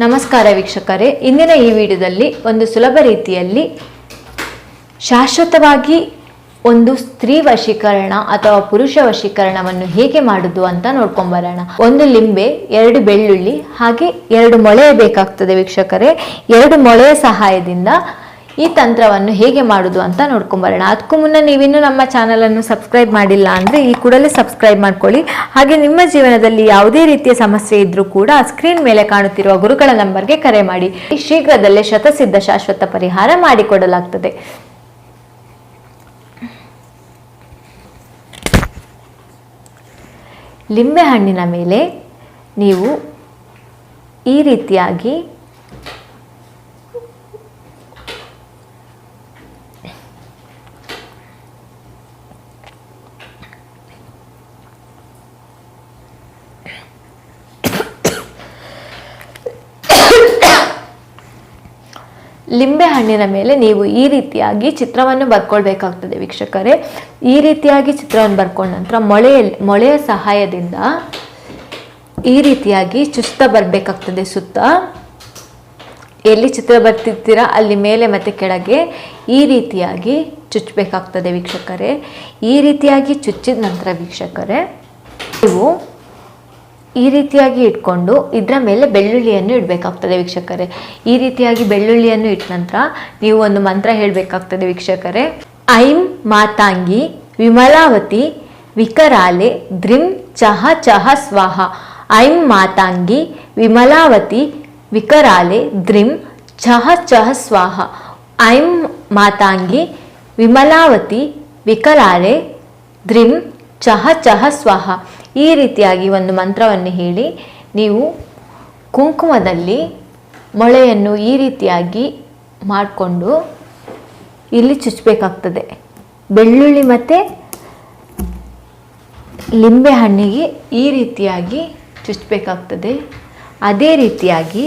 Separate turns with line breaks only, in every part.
ನಮಸ್ಕಾರ ವೀಕ್ಷಕರೇ, ಇಂದಿನ ಈ ವಿಡಿಯೋದಲ್ಲಿ ಒಂದು ಸುಲಭ ರೀತಿಯಲ್ಲಿ ಶಾಶ್ವತವಾಗಿ ಒಂದು ಸ್ತ್ರೀ ವಶೀಕರಣ ಅಥವಾ ಪುರುಷ ವಶೀಕರಣವನ್ನು ಹೇಗೆ ಮಾಡುವುದು ಅಂತ ನೋಡ್ಕೊಂಬರೋಣ. ಒಂದು ಲಿಂಬೆ, 2 ಬೆಳ್ಳುಳ್ಳಿ ಹಾಗೆ 2 ಮೊಳೆ ಬೇಕಾಗ್ತದೆ ವೀಕ್ಷಕರೇ. 2 ಮೊಳೆಯ ಸಹಾಯದಿಂದ ಈ ತಂತ್ರವನ್ನು ಹೇಗೆ ಮಾಡುವುದು ಅಂತ ನೋಡ್ಕೊಂಬರೋಣ. ಅದಕ್ಕೂ ಮುನ್ನ ನೀವಿನ್ನೂ ನಮ್ಮ ಚಾನಲನ್ನು ಸಬ್ಸ್ಕ್ರೈಬ್ ಮಾಡಿಲ್ಲ ಅಂದರೆ ಈ ಕೂಡಲೇ ಸಬ್ಸ್ಕ್ರೈಬ್ ಮಾಡ್ಕೊಳ್ಳಿ. ಹಾಗೆ ನಿಮ್ಮ ಜೀವನದಲ್ಲಿ ಯಾವುದೇ ರೀತಿಯ ಸಮಸ್ಯೆ ಇದ್ರೂ ಕೂಡ ಸ್ಕ್ರೀನ್ ಮೇಲೆ ಕಾಣುತ್ತಿರುವ ಗುರುಗಳ ನಂಬರ್ಗೆ ಕರೆ ಮಾಡಿ. ಶೀಘ್ರದಲ್ಲೇ ಶತಸಿದ್ಧ ಶಾಶ್ವತ ಪರಿಹಾರ ಮಾಡಿಕೊಡಲಾಗ್ತದೆ. ಲಿಂಬೆ ಹಣ್ಣಿನ ಮೇಲೆ ನೀವು ಈ ರೀತಿಯಾಗಿ ಲಿಂಬೆ ಹಣ್ಣಿನ ಮೇಲೆ ನೀವು ಈ ರೀತಿಯಾಗಿ ಚಿತ್ರವನ್ನು ಬರ್ಕೊಳ್ಬೇಕಾಗ್ತದೆ ವೀಕ್ಷಕರೇ. ಈ ರೀತಿಯಾಗಿ ಚಿತ್ರವನ್ನು ಬರ್ಕೊಂಡ ನಂತರ ಮೊಳೆಯ ಸಹಾಯದಿಂದ ಈ ರೀತಿಯಾಗಿ ಚುಚ್ತಾ ಬರಬೇಕಾಗ್ತದೆ. ಸುತ್ತ ಎಲ್ಲಿ ಚಿತ್ರ ಬರ್ತಿರ್ತೀರಾ ಅಲ್ಲಿ ಮೇಲೆ ಮತ್ತು ಕೆಳಗೆ ಈ ರೀತಿಯಾಗಿ ಚುಚ್ಚಬೇಕಾಗ್ತದೆ ವೀಕ್ಷಕರೇ. ಈ ರೀತಿಯಾಗಿ ಚುಚ್ಚಿದ ನಂತರ ವೀಕ್ಷಕರೇ ನೀವು ಈ ರೀತಿಯಾಗಿ ಇಟ್ಕೊಂಡು ಇದರ ಮೇಲೆ ಬೆಳ್ಳುಳ್ಳಿಯನ್ನು ಇಡಬೇಕಾಗ್ತದೆ ವೀಕ್ಷಕರೇ. ಈ ರೀತಿಯಾಗಿ ಬೆಳ್ಳುಳ್ಳಿಯನ್ನು ಇಟ್ಟ ನಂತರ ನೀವು ಒಂದು ಮಂತ್ರ ಹೇಳಬೇಕಾಗ್ತದೆ ವೀಕ್ಷಕರೇ. ಐಂ ಮಾತಾಂಗಿ ವಿಮಲಾವತಿ ವಿಕರಾಲೆ ದ್ರಿಂ ಚಹ ಚಹ ಸ್ವಾಹ. ಐಂ ಮಾತಾಂಗಿ ವಿಮಲಾವತಿ ವಿಕರಾಲೆ ದ್ರಿಂ ಚಹ ಚಹ ಸ್ವಾಹ. ಐಂ ಮಾತಾಂಗಿ ವಿಮಲಾವತಿ ವಿಕರಾಲೆ ದ್ರಿಂ ಚಹ ಚಹ ಸ್ವಾಹ. ಈ ರೀತಿಯಾಗಿ ಒಂದು ಮಂತ್ರವನ್ನು ಹೇಳಿ ನೀವು ಕುಂಕುಮದಲ್ಲಿ ಮೊಳೆಯನ್ನು ಈ ರೀತಿಯಾಗಿ ಮಾಡಿಕೊಂಡು ಇಲ್ಲಿ ಚುಚ್ಚಬೇಕಾಗ್ತದೆ. ಬೆಳ್ಳುಳ್ಳಿ ಮತ್ತು ಲಿಂಬೆ ಹಣ್ಣಿಗೆ ಈ ರೀತಿಯಾಗಿ ಚುಚ್ಚಬೇಕಾಗ್ತದೆ. ಅದೇ ರೀತಿಯಾಗಿ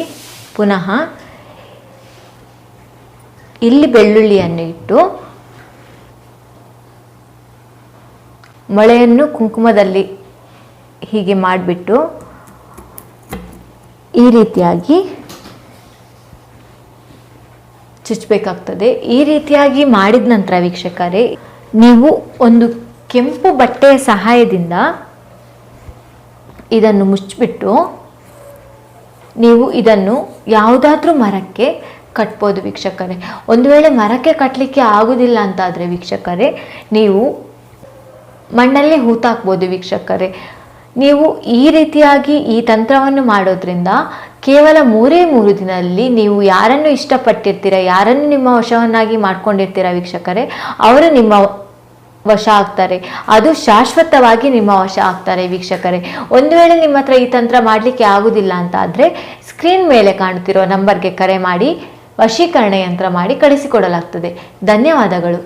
ಪುನಃ ಇಲ್ಲಿ ಬೆಳ್ಳುಳ್ಳಿಯನ್ನು ಇಟ್ಟು ಮೊಳೆಯನ್ನು ಕುಂಕುಮದಲ್ಲಿ ಹೀಗೆ ಮಾಡಿಬಿಟ್ಟು ಈ ರೀತಿಯಾಗಿ ಚುಚ್ಚಬೇಕಾಗ್ತದೆ. ಈ ರೀತಿಯಾಗಿ ಮಾಡಿದ ನಂತರ ವೀಕ್ಷಕರೇ ನೀವು ಒಂದು ಕೆಂಪು ಬಟ್ಟೆಯ ಸಹಾಯದಿಂದ ಇದನ್ನು ಮುಚ್ಚಿಬಿಟ್ಟು ನೀವು ಇದನ್ನು ಯಾವುದಾದ್ರೂ ಮರಕ್ಕೆ ಕಟ್ಬೋದು ವೀಕ್ಷಕರೇ. ಒಂದು ವೇಳೆ ಮರಕ್ಕೆ ಕಟ್ಟಲಿಕ್ಕೆ ಆಗುವುದಿಲ್ಲ ಅಂತಾದರೆ ವೀಕ್ಷಕರೇ ನೀವು ಮಣ್ಣಲ್ಲಿ ಹೂತಾಕ್ಬೋದು ವೀಕ್ಷಕರೇ. ನೀವು ಈ ರೀತಿಯಾಗಿ ಈ ತಂತ್ರವನ್ನು ಮಾಡೋದ್ರಿಂದ ಕೇವಲ 3 ದಿನದಲ್ಲಿ ನೀವು ಯಾರನ್ನು ಇಷ್ಟಪಟ್ಟಿರ್ತೀರ, ಯಾರನ್ನು ನಿಮ್ಮ ವಶವನ್ನಾಗಿ ಮಾಡ್ಕೊಂಡಿರ್ತೀರ ವೀಕ್ಷಕರೇ, ಅವರು ನಿಮ್ಮ ವಶ ಆಗ್ತಾರೆ. ಅದು ಶಾಶ್ವತವಾಗಿ ನಿಮ್ಮ ವಶ ಆಗ್ತಾರೆ ವೀಕ್ಷಕರೇ. ಒಂದು ವೇಳೆ ನಿಮ್ಮ ಹತ್ರ ಈ ತಂತ್ರ ಮಾಡಲಿಕ್ಕೆ ಆಗುವುದಿಲ್ಲ ಅಂತ ಆದರೆ ಸ್ಕ್ರೀನ್ ಮೇಲೆ ಕಾಣುತ್ತಿರುವ ನಂಬರ್ಗೆ ಕರೆ ಮಾಡಿ ವಶೀಕರಣ ಯಂತ್ರ ಮಾಡಿ ಕಳಿಸಿಕೊಡಲಾಗ್ತದೆ. ಧನ್ಯವಾದಗಳು.